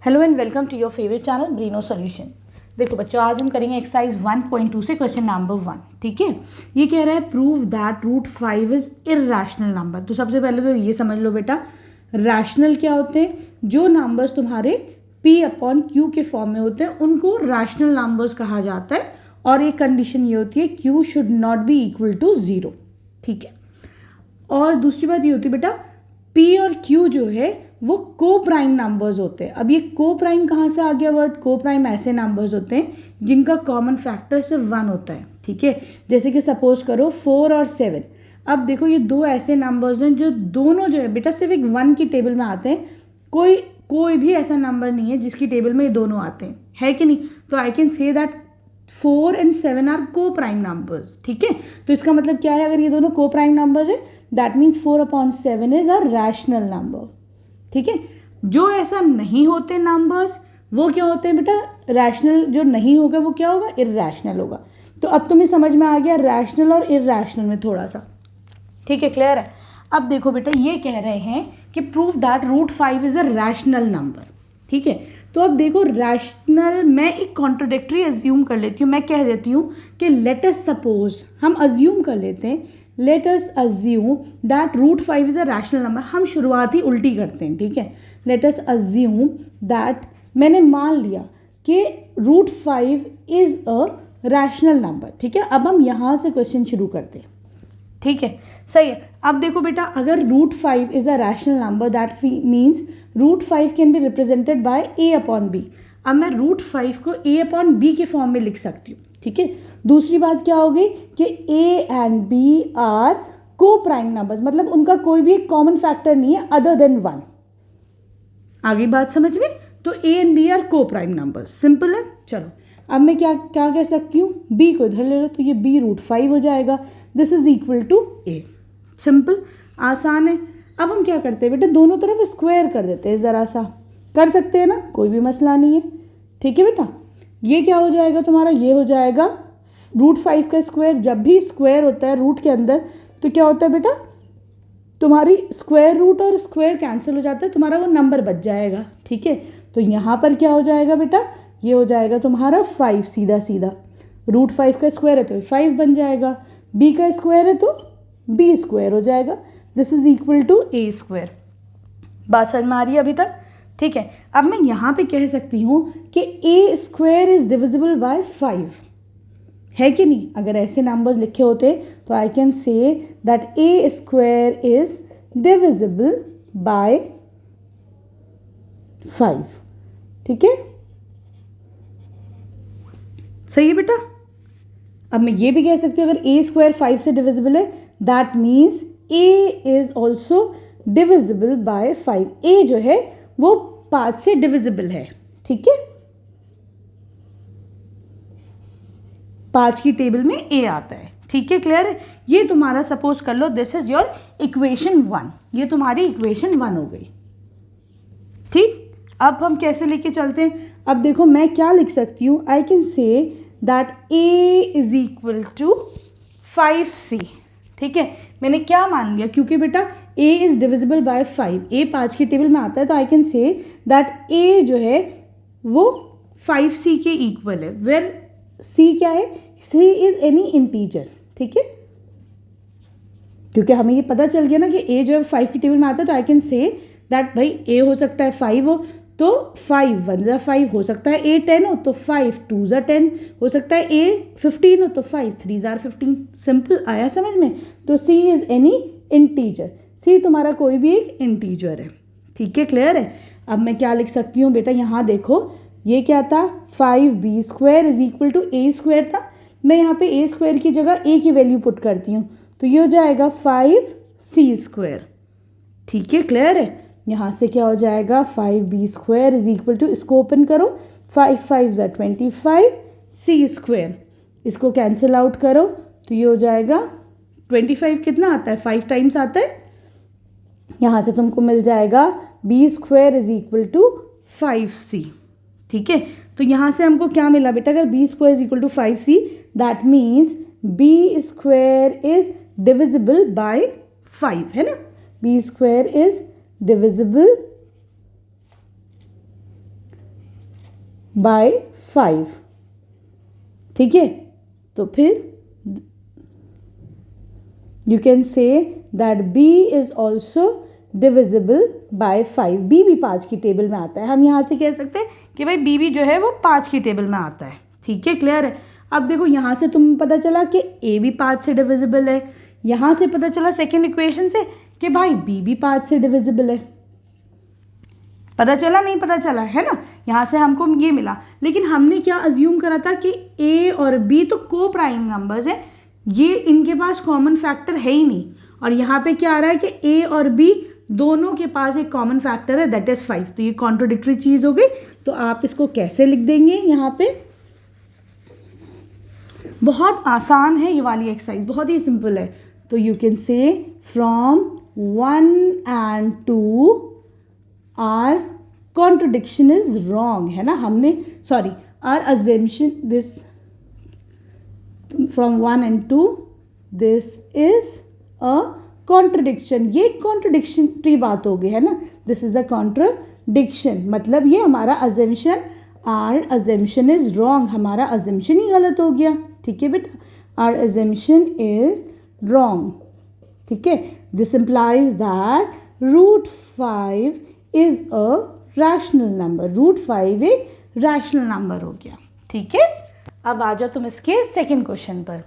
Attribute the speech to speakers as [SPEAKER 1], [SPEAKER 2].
[SPEAKER 1] Hello and welcome to your favourite channel ब्रीनो solution. देखो बच्चों, आज हम करेंगे एक्सरसाइज 1.2 से क्वेश्चन नंबर 1। ठीक है, ये कह रहा है prove that root 5 is irrational number. तो सबसे पहले तो ये समझ लो बेटा, रैशनल क्या होते हैं? जो नंबर्स तुम्हारे P/Q के फॉर्म में होते हैं उनको रैशनल नंबर्स कहा जाता है। और एक कंडीशन ये होती है Q should not be equal to 0। ठीक है, और दूसरी बात ये होती है बेटा, P और Q जो है वो को प्राइम नंबर्स होते हैं। अब ये को प्राइम कहाँ से आ गया वर्ड? को प्राइम ऐसे नंबर्स होते हैं जिनका कॉमन फैक्टर सिर्फ 1 होता है। ठीक है, जैसे कि सपोज करो 4 और 7। अब देखो ये दो ऐसे नंबर्स हैं जो दोनों जो है बेटा सिर्फ एक 1 की टेबल में आते हैं। कोई भी ऐसा नंबर नहीं है जिसकी टेबल में ये दोनों आते हैं, है कि नहीं? तो I can say that 4 and 7 are coprime numbers. ठीक है, तो इसका मतलब क्या है? अगर ये दोनों को प्राइम नंबर्स है that means 4/7 is a rational number. ठीक है, जो ऐसा नहीं होते नंबर्स वो क्या होते हैं बेटा? रैशनल जो नहीं होगा वो क्या होगा? इर्रेशनल होगा। तो अब तुम्हें समझ में आ गया रैशनल और इर्रेशनल में थोड़ा सा। ठीक है, क्लियर है? अब देखो बेटा, ये कह रहे हैं कि prove that root 5 is a rational number. ठीक है, तो अब देखो रैशनल, मैं एक कॉन्ट्रोडिक्टरी अज्यूम कर लेती हूँ। मैं कह देती हूँ कि लेट अस सपोज, हम अज्यूम कर लेते हैं, let us assume that root 5 is a rational number. हम शुरुआत ही उल्टी करते हैं। ठीक है, लेट अस अज्यूम दैट, मैंने मान लिया कि root 5 is a rational number. ठीक है, अब हम यहाँ से क्वेश्चन शुरू करते हैं। ठीक है, सही है। अब देखो बेटा, अगर root 5 is a rational number that means root 5 can be represented by A/B। अब मैं रूट 5 को A/B के फॉर्म में लिख सकती हूँ। ठीक है, दूसरी बात क्या होगी कि A and B are coprime numbers, मतलब उनका कोई भी कॉमन फैक्टर नहीं है अदर देन 1। आगे बात समझ में? तो A and B are coprime numbers, simple है। चलो, अब मैं क्या क्या कह सकती हूँ? B को इधर ले लो तो ये B रूट 5 हो जाएगा। This is equal to A। Simple, आसान है। अब हम क्या करते हैं बेटा, दोनों तरफ स्क्वायर कर देते हैं। ज़रा सा कर सकते हैं ना, कोई भी मसला नहीं है। ठीक है बेटा, ये क्या हो जाएगा तुम्हारा? ये हो जाएगा रूट 5 का स्क्वायर। जब भी स्क्वायर होता है रूट के अंदर तो क्या होता है बेटा, तुम्हारी स्क्वायर रूट और स्क्वायर कैंसिल हो जाता है, तुम्हारा वो नंबर बच जाएगा। ठीक है, तो यहाँ पर क्या हो जाएगा बेटा? ये हो जाएगा तुम्हारा 5, सीधा सीधा। रूट 5 का स्क्वायर है तो 5 बन जाएगा, बी का स्क्वायर है तो बी स्क्वायर हो जाएगा। This is equal to A square. बात समझ में आ रही है अभी तक? ठीक है, अब मैं यहाँ पे कह सकती हूँ कि A square is divisible by 5, है कि नहीं? अगर ऐसे नंबर्स लिखे होते तो I can say that A square is divisible by 5। ठीक है, सही है बेटा। अब मैं ये भी कह सकती हूँ अगर A स्क्वायर 5 से डिविजिबल है that means A is also divisible by 5। A जो है वो 5 से डिविजिबल है। ठीक है, 5 की टेबल में A आता है। ठीक है, क्लियर है? ये तुम्हारा सपोज कर लो दिस इज योर इक्वेशन 1। ये तुम्हारी इक्वेशन 1 हो गई। ठीक, अब हम कैसे लेके चलते हैं? अब देखो मैं क्या लिख सकती हूँ, I can say that A is equal to 5C। ठीक है, मैंने क्या मान लिया? क्योंकि बेटा A is divisible by 5, A 5 की टेबल में आता है, तो I can say that A जो है वो 5C के इक्वल है। वेयर C क्या है? C is any integer. ठीक है, क्योंकि हमें ये पता चल गया ना कि A जो है 5 की टेबल में आता है, तो आई कैन से दैट भाई A हो सकता है 5 हो तो 5 1 ज़ा 5 हो सकता है, A 10 हो तो 5 2 ज़ा 10 हो सकता है, A 15 हो तो 5 3 ज़ा 15। सिंपल, आया समझ में? तो C is any integer. C तुम्हारा कोई भी एक इंटीजर है। ठीक है, क्लियर है? अब मैं क्या लिख सकती हूँ बेटा, यहाँ देखो ये क्या था? 5B square is equal to A square था। मैं यहाँ पे A स्क्वायर की जगह A की वैल्यू पुट करती हूँ तो ये हो जाएगा 5C स्क्वायर। ठीक है, क्लियर है? यहाँ से क्या हो जाएगा? 5B square is equal to, इसको ओपन करो, 5 5 ज़ा 25, C स्क्वायर, इसको कैंसिल आउट करो तो ये हो जाएगा 25 कितना आता है? 5 टाइम्स आता है। यहाँ से तुमको मिल जाएगा B square is equal to 5C। ठीक है, तो यहाँ से हमको क्या मिला बेटा? अगर B square is equal to 5C that means B square is divisible by 5, है ना? B square is divisible by 5, ठीक है। तो फिर you can say that b is also divisible by 5। b भी 5 की टेबल में आता है। हम यहाँ से कह सकते हैं कि भाई b भी जो है वो 5 की टेबल में आता है, ठीक है, क्लियर है। अब देखो यहाँ से तुम्हें पता चला कि a भी 5 से डिविजिबल है, यहाँ से पता चला सेकेंड इक्वेशन से कि भाई b भी 5 से डिविजिबल है। पता चला नहीं पता चला, है ना। यहाँ से हमको ये मिला, लेकिन हमने क्या अज्यूम करा था कि a और b तो को प्राइम नंबर्स है, ये इनके पास कॉमन फैक्टर है ही नहीं। और यहाँ पे क्या आ रहा है कि a और b दोनों के पास एक कॉमन फैक्टर है, दैट इज 5। तो ये कॉन्ट्रोडिक्टरी चीज़ हो गई। तो आप इसको कैसे लिख देंगे यहाँ पे? बहुत आसान है ये वाली एक्सरसाइज, बहुत ही सिंपल है। तो you can say from 1 and 2 our contradiction is wrong, है ना। हमने sorry our assumption this from 1 and 2 this is a contradiction. ये कॉन्ट्रडिक्शनरी बात हो गई, है ना। दिस इज अ कॉन्ट्रडिक्शन, मतलब ये हमारा assumption, our assumption is wrong, हमारा अजम्पशन ही गलत हो गया, ठीक है बेटा। आर अजम्पशन इज रॉन्ग, ठीक है। This implies that √5 is a rational number. √5 एक रैशनल नंबर हो गया, ठीक है। अब आ जाओ तुम इसके सेकेंड क्वेश्चन पर।